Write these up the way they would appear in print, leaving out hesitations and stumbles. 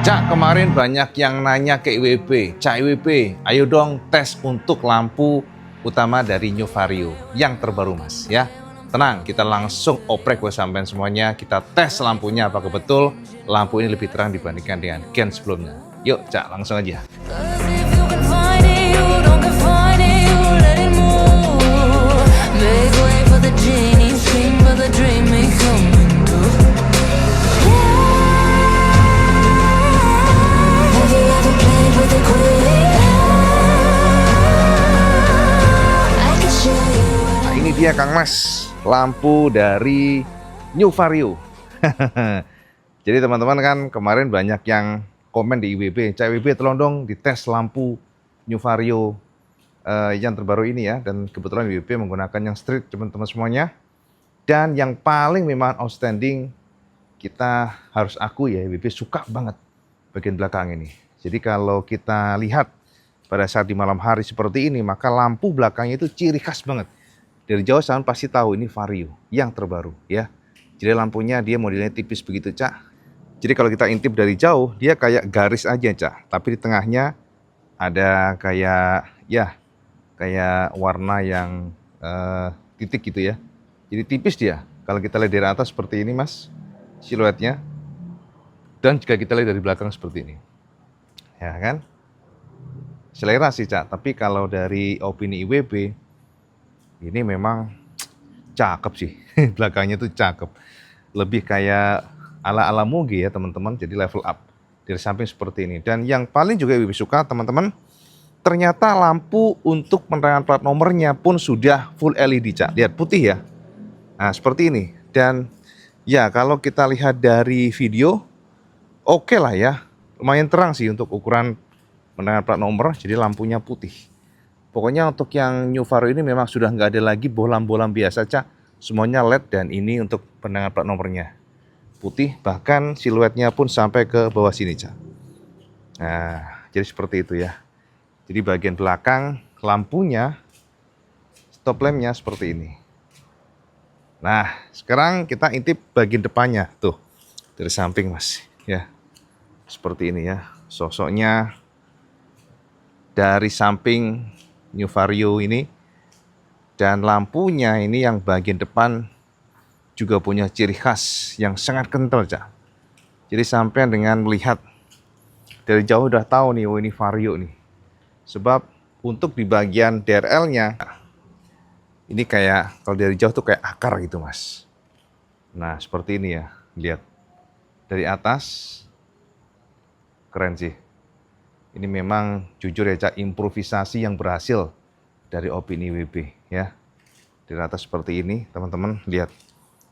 Cak, kemarin banyak yang nanya ke IWB, Cak IWB, ayo dong tes untuk lampu utama dari New Vario yang terbaru mas ya. Tenang, kita langsung oprek buat sampean semuanya, kita tes lampunya apakah betul lampu ini lebih terang dibandingkan dengan gen sebelumnya. Yuk Cak, langsung aja. Ini dia Kang Mas, lampu dari New Vario. Jadi teman-teman kan kemarin banyak yang komen di IWB, Cak IWB tolong dong dites lampu New Vario yang terbaru ini ya. Dan kebetulan IWB menggunakan yang street teman-teman semuanya. Dan yang paling memang outstanding, kita harus akui ya, IWB suka banget bagian belakang ini. Jadi kalau kita lihat pada saat di malam hari seperti ini, maka lampu belakangnya itu ciri khas banget. Dari jauh saya pasti tahu ini Vario yang terbaru ya. Jadi lampunya dia modelnya tipis begitu Cak. Jadi kalau kita intip dari jauh dia kayak garis aja Cak. Tapi di tengahnya ada kayak kayak warna yang titik gitu ya. Jadi tipis dia. Kalau kita lihat dari atas seperti ini mas, siluetnya. Dan jika kita lihat dari belakang seperti ini. Ya kan? Selera sih Cak. Tapi kalau dari opini IWB, ini memang cakep sih, belakangnya tuh cakep. Lebih kayak ala-ala Mugi ya teman-teman, jadi level up. Dari samping seperti ini. Dan yang paling juga lebih suka teman-teman, ternyata lampu untuk penerangan plat nomornya pun sudah full LED Cak. Lihat putih ya. Nah seperti ini. Dan ya kalau kita lihat dari video, oke lah ya. Lumayan terang sih untuk ukuran penerangan plat nomor, jadi lampunya putih. Pokoknya untuk yang New Vario ini memang sudah nggak ada lagi bolam-bolam biasa Cak. Semuanya LED dan ini untuk penerangan plat nomornya. Putih, bahkan siluetnya pun sampai ke bawah sini Cak. Nah, jadi seperti itu ya. Jadi bagian belakang lampunya, stop lampnya seperti ini. Nah, sekarang kita intip bagian depannya. Tuh, dari samping mas. Ya, seperti ini ya. Sosoknya dari samping New Vario ini, dan lampunya ini yang bagian depan juga punya ciri khas yang sangat kental Cak. Jadi sampai dengan melihat dari jauh udah tahu nih, oh ini Vario nih. Sebab untuk di bagian DRL-nya ini kayak kalau dari jauh tuh kayak akar gitu mas. Nah seperti ini ya, lihat dari atas keren sih. Ini memang jujur ya Cak, improvisasi yang berhasil dari opini WB ya. Di atas seperti ini teman-teman lihat.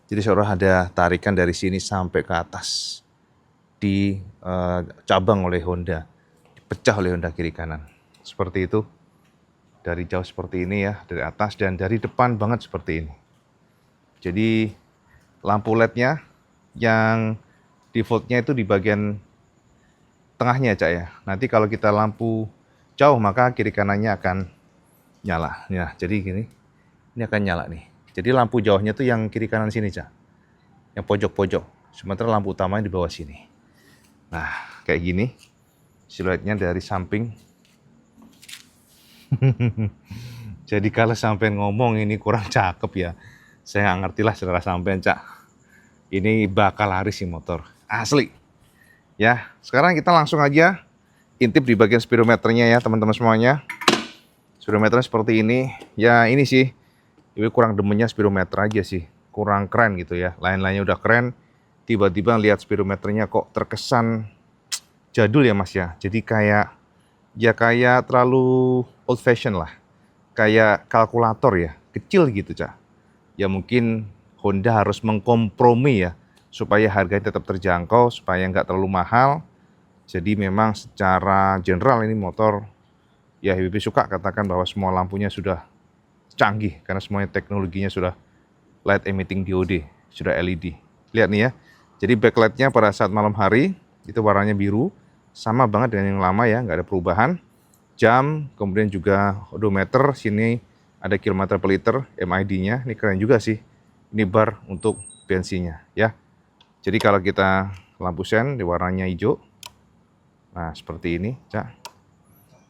Jadi seolah ada tarikan dari sini sampai ke atas. Cabang oleh Honda. Dipecah oleh Honda kiri kanan. Seperti itu. Dari jauh seperti ini ya. Dari atas dan dari depan banget seperti ini. Jadi lampu LED-nya yang default-nya itu di bagian tengahnya Cak ya. Nanti kalau kita lampu jauh maka kiri kanannya akan nyala. Ya, jadi gini. Ini akan nyala nih. Jadi lampu jauhnya tuh yang kiri kanan sini Cak. Yang pojok-pojok. Sementara lampu utamanya di bawah sini. Nah, kayak gini. Siluetnya dari samping. Jadi kalau sampai ngomong ini kurang cakep ya. Saya nggak ngerti lah selera sampean Cak. Ini bakal laris sih motor. Asli. Ya, sekarang kita langsung aja intip di bagian speedometernya ya teman-teman semuanya. Speedometernya seperti ini. Ya ini sih, ini kurang demennya speedometer aja sih. Kurang keren gitu ya. Lain-lainnya udah keren. Tiba-tiba lihat speedometernya kok terkesan jadul ya mas ya. Jadi kayak terlalu old fashion lah. Kayak kalkulator ya. Kecil gitu Cak. Ya mungkin Honda harus mengkompromi ya. Supaya harganya tetap terjangkau, supaya nggak terlalu mahal. Jadi memang secara general ini motor, ya IWB suka katakan bahwa semua lampunya sudah canggih. Karena semuanya teknologinya sudah light emitting diode, sudah LED. Lihat nih ya, jadi backlightnya pada saat malam hari, itu warnanya biru. Sama banget dengan yang lama ya, nggak ada perubahan. Jam, kemudian juga odometer, sini ada kilometer per liter, MID-nya. Ini keren juga sih, ini bar untuk bensinnya ya. Jadi kalau kita lampu sen di warnanya hijau, Nah, seperti ini, Cak.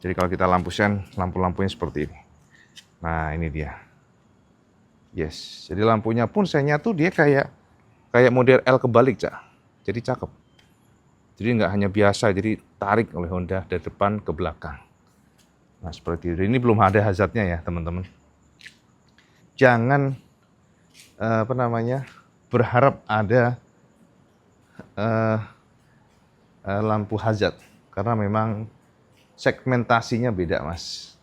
Jadi kalau kita lampu sen, lampu-lampunya seperti ini. Nah, ini dia. Yes, jadi lampunya pun sennya tuh dia kayak model L kebalik, Cak. Jadi cakep. Jadi nggak hanya biasa, jadi tarik oleh Honda dari depan ke belakang. Nah, seperti itu. Ini belum ada hazardnya ya, teman-teman. Jangan berharap ada lampu hazard, karena memang segmentasinya beda, Mas.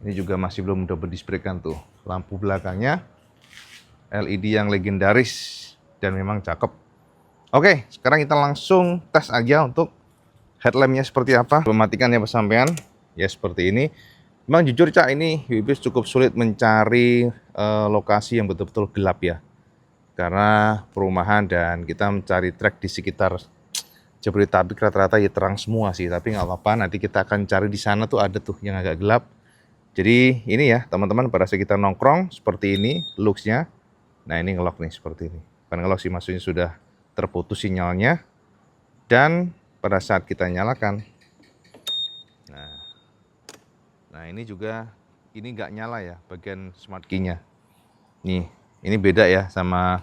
Ini juga masih belum dapat disprekan tuh. Lampu belakangnya LED yang legendaris dan memang cakep. Oke, sekarang kita langsung tes aja untuk headlampnya seperti apa. Mematikan ya pesampean. Ya seperti ini. Memang jujur Cak, ini WB cukup sulit mencari lokasi yang betul-betul gelap ya. Karena perumahan dan kita mencari trek di sekitar Jabodetabek rata-rata ya terang semua sih. Tapi nggak apa-apa, nanti kita akan cari di sana tuh ada tuh yang agak gelap. Jadi ini ya teman-teman, pada saat kita nongkrong seperti ini looks-nya. Nah ini ngelok nih seperti ini. Bukan ngelok sih, maksudnya sudah terputus sinyalnya. Dan pada saat kita nyalakan, nah ini juga, ini nggak nyala ya bagian smart key-nya. Nih, ini beda ya sama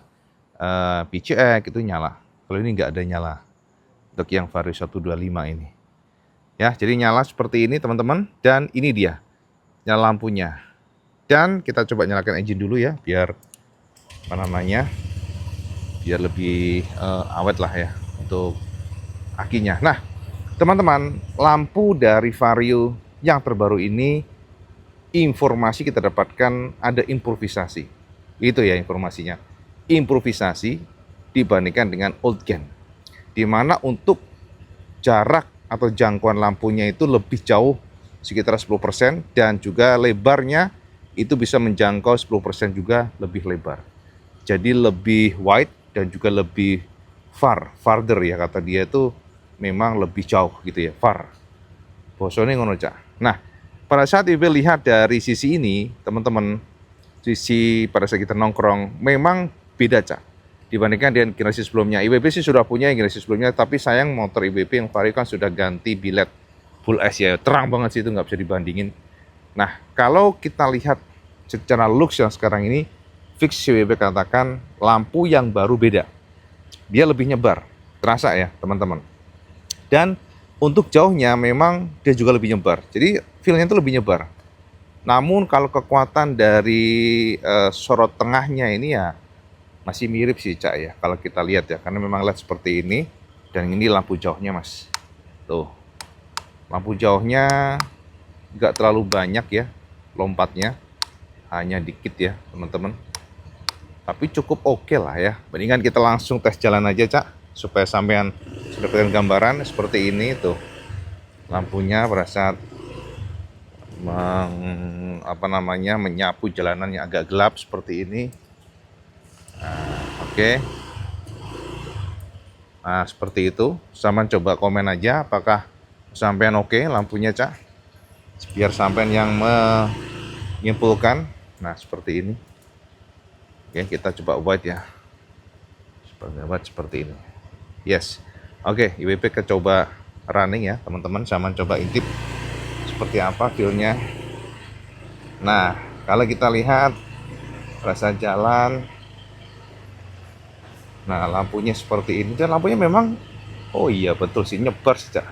PCX itu nyala. Kalau ini nggak ada nyala. Untuk yang Vario 125 ini. Ya, jadi nyala seperti ini teman-teman. Dan ini dia nyala lampunya. Dan kita coba nyalakan engine dulu ya, biar biar lebih awet lah ya untuk akinya. Nah, teman-teman, lampu dari Vario yang terbaru ini, informasi kita dapatkan ada improvisasi. Itu ya informasinya. Improvisasi dibandingkan dengan old gen. Di mana untuk jarak atau jangkauan lampunya itu lebih jauh, sekitar 10%, dan juga lebarnya itu bisa menjangkau 10% juga lebih lebar. Jadi lebih wide dan juga lebih farther ya, kata dia itu memang lebih jauh gitu ya, far. Bosone ngono Cak. Nah, pada saat Ibu lihat dari sisi ini, teman-teman, sisi pada saat kita nongkrong memang beda Cak. Dibandingkan dengan generasi sebelumnya. IWB sih sudah punya generasi sebelumnya, tapi sayang motor IWB yang Vario kan sudah ganti bilet full S ya, terang banget sih, itu nggak bisa dibandingin. Nah, kalau kita lihat secara looks yang sekarang ini, fix IWB katakan lampu yang baru beda. Dia lebih nyebar, terasa ya teman-teman. Dan untuk jauhnya memang dia juga lebih nyebar, jadi feel-nya itu lebih nyebar. Namun kalau kekuatan dari sorot tengahnya ini ya masih mirip sih Cak ya, kalau kita lihat ya, karena memang LED seperti ini. Dan ini lampu jauhnya Mas, tuh lampu jauhnya nggak terlalu banyak ya lompatnya, hanya dikit ya teman-teman, tapi cukup oke lah ya. Mendingan kita langsung tes jalan aja Cak, supaya sampean sudah dapetin gambaran seperti ini. Tuh lampunya pada saat menyapu jalanan yang agak gelap seperti ini. Oke. Nah, seperti itu. Sampean coba komen aja apakah sampean oke lampunya Cak, biar sampean yang menyimpulkan. Nah, seperti ini. Oke, kita coba white ya. Seperti ini. Yes. Oke, IWP coba running ya, teman-teman. Sampean coba intip seperti apa feel-nya. Nah, kalau kita lihat rasa jalan, nah lampunya seperti ini, dan lampunya memang, oh iya betul sih, nyebar sih Cak.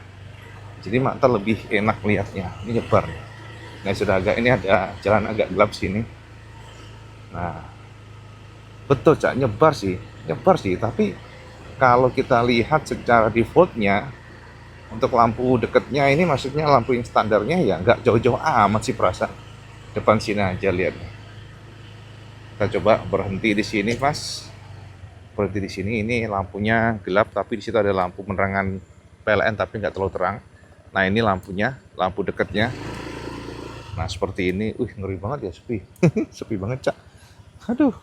Jadi mata lebih enak lihatnya, ini nyebar. Nah sudah agak, ini ada jalan agak gelap sini. Nah betul Cak, nyebar sih, tapi kalau kita lihat secara defaultnya untuk lampu deketnya ini, maksudnya lampu yang standarnya ya nggak jauh-jauh amat sih perasaan. Depan sini aja lihat. Kita coba berhenti di sini Mas. Berhenti di sini, ini lampunya gelap, tapi di situ ada lampu penerangan PLN tapi nggak terlalu terang. Nah ini lampunya, lampu dekatnya. Nah seperti ini, ngeri banget ya, sepi, sepi banget Cak. Aduh.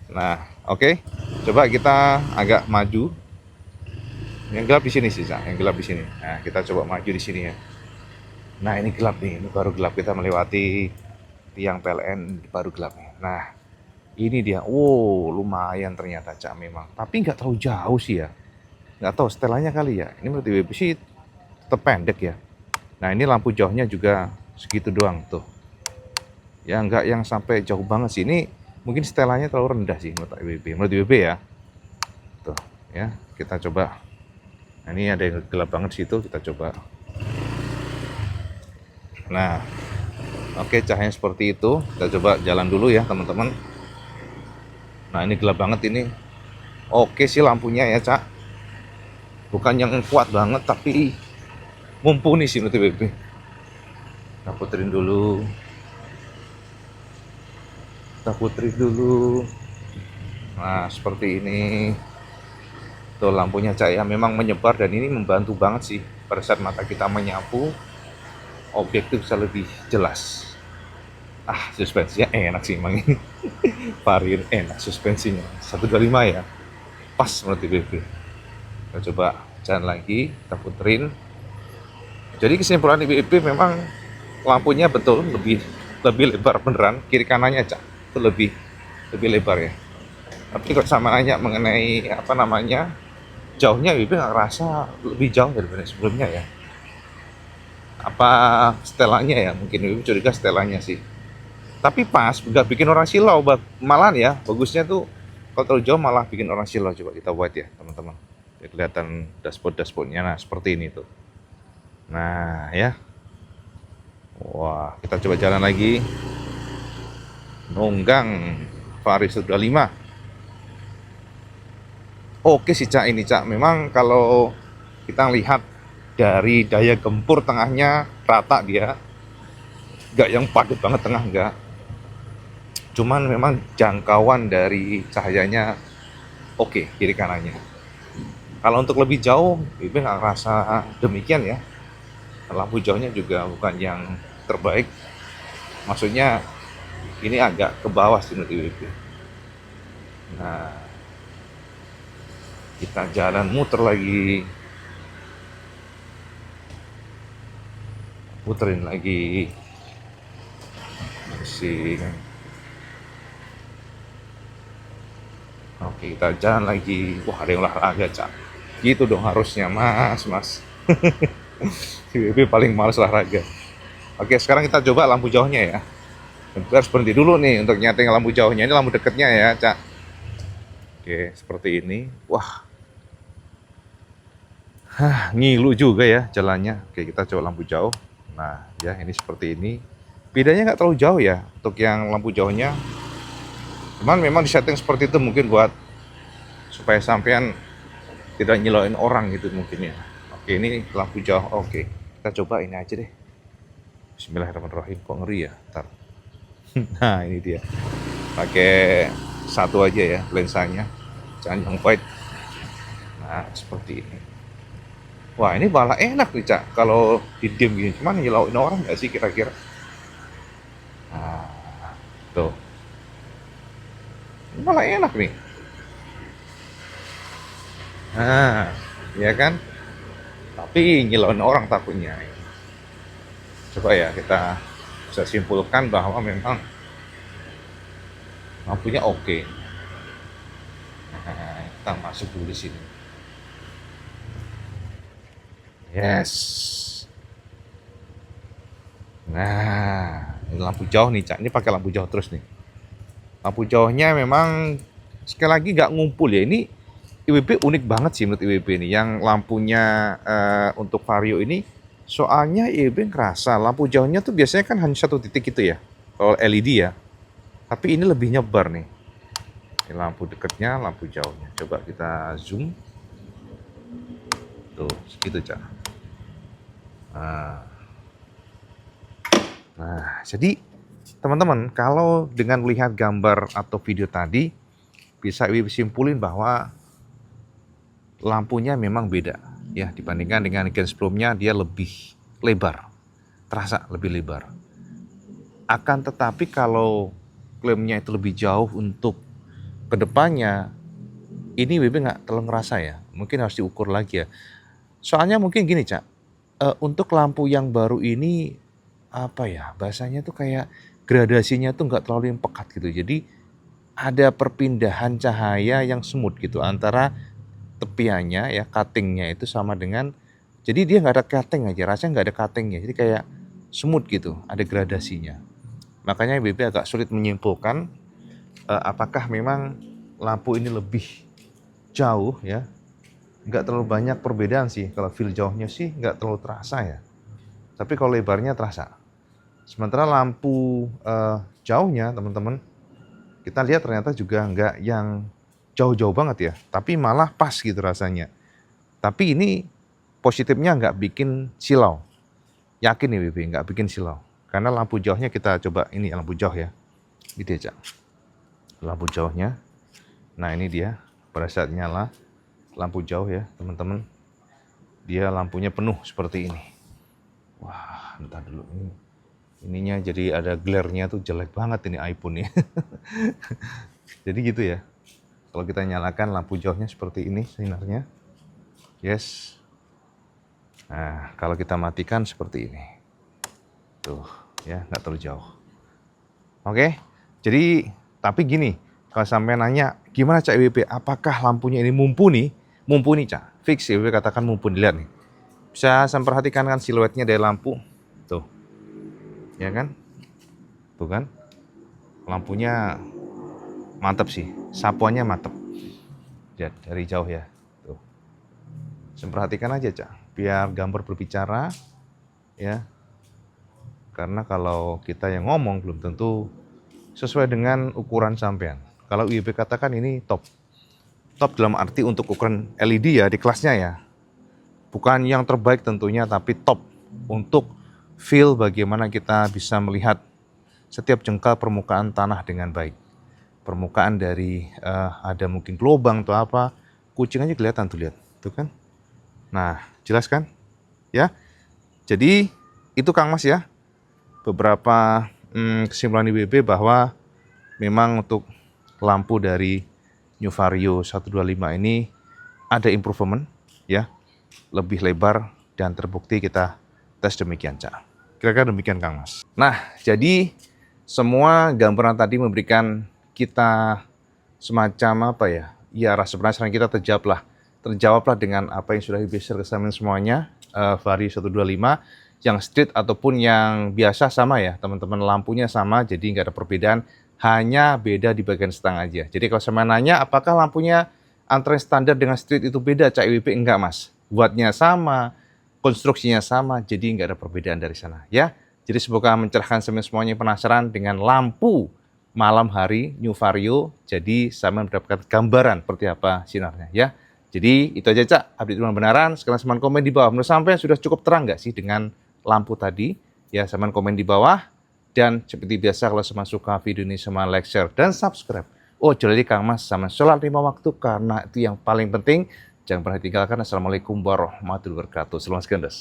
Nah oke. Coba kita agak maju. Yang gelap di sini sih Cak, yang gelap di sini. Nah kita coba maju di sini ya. Nah ini gelap nih, ini baru gelap, kita melewati tiang PLN baru gelap nih. Nah ini dia, lumayan ternyata Cak memang, tapi nggak terlalu jauh sih ya, nggak tahu setelannya kali ya. Ini menurut WB sih pendek ya. Nah ini lampu jauhnya juga segitu doang tuh. Ya nggak yang sampai jauh banget sih. Ini mungkin setelannya terlalu rendah sih menurut IWB. Menurut IWB ya. Tuh ya, kita coba. Nah ini ada yang gelap banget situ, kita coba. Nah, oke cahayanya seperti itu. Kita coba jalan dulu ya teman-teman. Nah ini gelap banget ini. Oke sih lampunya ya Cak. Bukan yang kuat banget tapi mumpuni sih menurut IWB. Kita puterin dulu. Nah seperti ini. Tuh lampunya cahaya memang menyebar dan ini membantu banget sih pada saat mata kita menyapu, objek itu bisa lebih jelas. Suspensinya enak sih emang ini. Vario enak suspensinya 125 ya, pas menurut IBB. Kita coba jalan lagi, kita puterin. Jadi kesimpulan IBB memang lampunya betul lebih lebar beneran, kiri kanannya Cak itu lebih lebar ya. Tapi kalau sama nanya mengenai apa namanya jauhnya, IBB nggak ngerasa lebih jauh daripada sebelumnya ya. Apa setelannya ya, mungkin IBB curiga setelannya sih. Tapi pas, nggak bikin orang silau, malah ya bagusnya tuh kalau terlalu jauh malah bikin orang silau. Coba kita buat ya teman-teman, ya, kelihatan dashboardnya. Nah seperti ini tuh. Nah ya, wah kita coba jalan lagi. Nunggang Vario 125. Oke sih Cak ini Cak, memang kalau kita lihat dari daya gempur tengahnya rata dia, nggak yang padat banget tengah nggak. Cuman memang jangkauan dari cahayanya oke kiri kanannya. Kalau untuk lebih jauh, Ibu nggak ngerasa demikian ya. Lampu jauhnya juga bukan yang terbaik. Maksudnya ini agak ke bawah sih menurut Ibu. Nah, kita jalan muter lagi. Puterin lagi. Pusing. Oke, kita jalan lagi. Wah, ada yang olahraga, Cak. Gitu dong harusnya, Mas. IBB paling males olahraga. Oke, sekarang kita coba lampu jauhnya ya. Kita harus berhenti dulu nih untuk nyeting lampu jauhnya. Ini lampu dekatnya ya, Cak. Oke, seperti ini. Wah. Ngilu juga ya jalannya. Oke, kita coba lampu jauh. Nah, ya ini seperti ini. Bedanya nggak terlalu jauh ya untuk yang lampu jauhnya. Cuman memang disetting seperti itu mungkin buat supaya sampean tidak nyilauin orang gitu mungkin ya. Oke, ini lampu jauh. Oke, kita coba ini aja deh. Bismillahirrahmanirrahim. Kok ngeri ya? Ntar. Nah, ini dia. Pakai satu aja ya lensanya. Jangan yang wide. Nah, seperti ini. Wah, ini malah enak nih, Cak. Kalau diem gini, cuman nyilauin orang nggak sih kira-kira? Nah, tuh. Ini malah enak nih. Nah, ya kan? Tapi nyilauin orang takutnya. Coba ya kita bisa simpulkan bahwa memang lampunya oke. Nah, kita masuk dulu di sini. Yes. Nah, ini lampu jauh nih, Cak. Ini pakai lampu jauh terus nih. Lampu jauhnya memang sekali lagi nggak ngumpul ya. Ini IWB unik banget sih menurut IWB ini. Yang lampunya untuk Vario ini, soalnya IWB ngerasa lampu jauhnya tuh biasanya kan hanya satu titik gitu ya. Kalau LED ya. Tapi ini lebih nyebar nih. Ini lampu dekatnya, lampu jauhnya. Coba kita zoom. Tuh, segitu, Cak. Nah, jadi teman-teman, kalau dengan melihat gambar atau video tadi, bisa IWB simpulin bahwa lampunya memang beda ya dibandingkan dengan gen sebelumnya. Dia lebih lebar, terasa lebih lebar. Akan tetapi kalau klaimnya itu lebih jauh untuk kedepannya, ini IWB nggak terlalu ngerasa ya. Mungkin harus diukur lagi ya. Soalnya mungkin gini, Cak. Untuk lampu yang baru ini apa ya bahasanya tuh kayak gradasinya tuh nggak terlalu yang pekat gitu. Jadi ada perpindahan cahaya yang smooth gitu antara tepiannya ya, cuttingnya itu sama dengan Jadi dia nggak ada cutting aja, rasanya nggak ada cuttingnya. Jadi kayak smooth gitu, ada gradasinya. Makanya IWB agak sulit menyimpulkan apakah memang lampu ini lebih jauh ya. Nggak terlalu banyak perbedaan sih. Kalau feel jauhnya sih nggak terlalu terasa ya. Tapi kalau lebarnya terasa. Sementara lampu jauhnya teman-teman, kita lihat ternyata juga nggak yang jauh-jauh banget ya. Tapi malah pas gitu rasanya. Tapi ini positifnya nggak bikin silau. Yakin nih Bibi, nggak bikin silau. Karena lampu jauhnya kita coba, ini lampu jauh ya. Gitu aja. Lampu jauhnya. Nah ini dia, pada saat nyala lampu jauh ya teman-teman. Dia lampunya penuh seperti ini. Wah, entar dulu ini. Ininya jadi ada glare-nya tuh jelek banget ini iPhone nih. Jadi gitu ya. Kalau kita nyalakan lampu jauhnya seperti ini sinarnya. Yes. Nah, kalau kita matikan seperti ini. Tuh, ya, nggak terlalu jauh. Oke, jadi tapi gini, kalau sampai nanya, gimana Cak IWP, apakah lampunya ini mumpuni? Mumpuni Cak, fix IWP katakan mumpuni, lihat nih. Bisa saya perhatikan kan siluetnya dari lampu, tuh. Ya kan? Tuh kan? Lampunya mantap sih, sapuannya mantap. Lihat, dari jauh ya, tuh. Saya perhatikan aja Cak. Biar gambar berbicara ya, karena kalau kita yang ngomong belum tentu sesuai dengan ukuran sampean. Kalau IWP katakan ini top dalam arti untuk ukuran LED ya di kelasnya ya, bukan yang terbaik tentunya, tapi top untuk feel bagaimana kita bisa melihat setiap jengkal permukaan tanah dengan baik. Permukaan dari ada mungkin lubang atau apa, kucing aja kelihatan tuh, lihat tuh kan. Nah, jelas kan? Ya. Jadi itu Kang Mas ya. Beberapa kesimpulan IWB bahwa memang untuk lampu dari New Vario 125 ini ada improvement ya. Lebih lebar dan terbukti kita tes demikian, Cak. Kira-kira demikian Kang Mas. Nah, jadi semua gambaran tadi memberikan kita semacam apa ya? Ya, rasa penasaran kita terjawablah dengan apa yang sudah bisa kesampaikan semuanya. Vario 125 yang street ataupun yang biasa sama ya teman-teman, lampunya sama, jadi nggak ada perbedaan, hanya beda di bagian stang aja. Jadi kalau saya nanya apakah lampunya antara standar dengan street itu beda, Cak IWP, enggak Mas, wattnya sama, konstruksinya sama, jadi nggak ada perbedaan dari sana ya. Jadi semoga mencerahkan semuanya penasaran dengan lampu malam hari New Vario, jadi sama mendapatkan gambaran seperti apa sinarnya ya. Jadi itu aja Cak, update benaran. Sekarang seman komen di bawah. Menurut sampai sudah cukup terang nggak sih dengan lampu tadi? Ya, seman komen di bawah. Dan seperti biasa kalau seman suka video ini, seman like, share, dan subscribe. Oh, jadi Kang Mas sama sholat 5 waktu karena itu yang paling penting. Jangan pernah tinggalkan. Assalamualaikum warahmatullahi wabarakatuh. Selamat sekian.